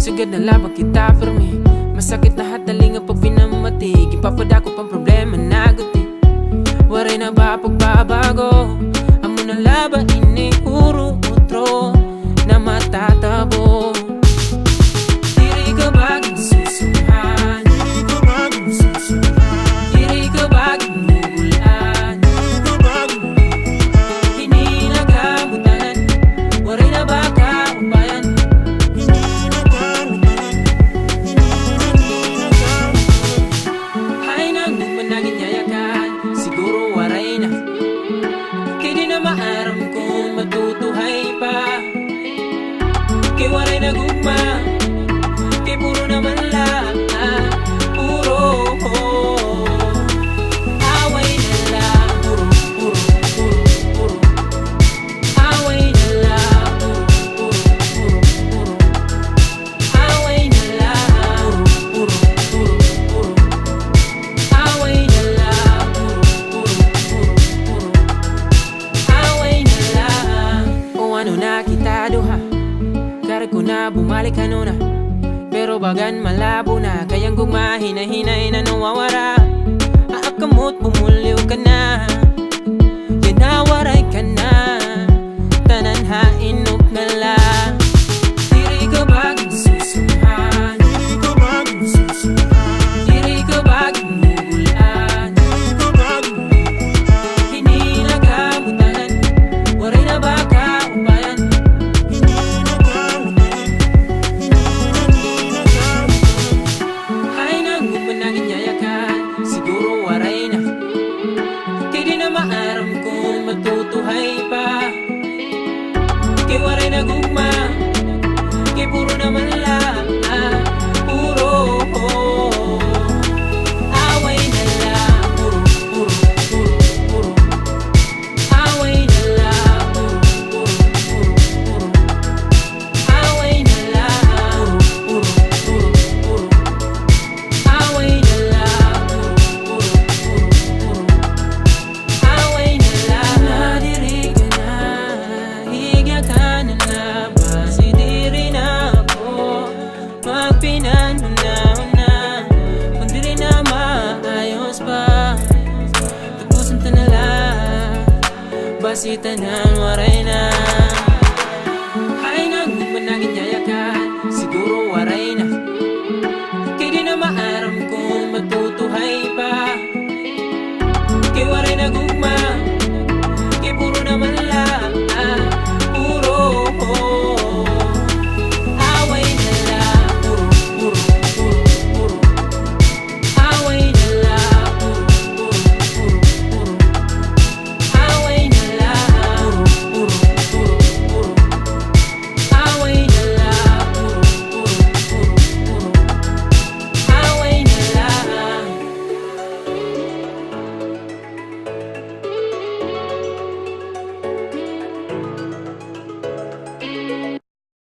Sugad na labang kita permi, masakit na hataling ang pag pinamatig. Ipapadako pang problema naguti, waray na ba pagbabago? Amo na laba ini uro utro na matatabo. Diri ka baging susuhan, diri ka baging mugulan, hinilagamutan, waray na ba kaubayan? Hay nang managin yayakan, siguro waray na, kaya di na maaram kung matutuhay pa. Kaya waray na gugma, kaya puro naman lang, puro away na lang, puro away na lang, puro away na lang, puro away na lang, away na lang. O ano na kita duha, kare ko na bumalik ano na, pero bagan malabo na, kayang gugma hinahinay na nawawara. Aakamot bumuliw ka na, yan nawaray ka na, tanan hainok na lang. Diri ka baging susuhan, diri ka baging mugulan, hinilagamutan, waray na ba kaubayan? Hay nang managin yayakan, siguro waray na, kaya di na maaram kung matutuhay pa. Kaya waray na gugma, kaya puro naman lang, puro away na lang, puro away na lang, puro away na lang, puro away na lang, away na lang. Nadiri ka na, higya ka na na, basi diri na ako magpinanuna-una. Kung diri na maayos pa, tapusin ta na lang, basi tanan waray na.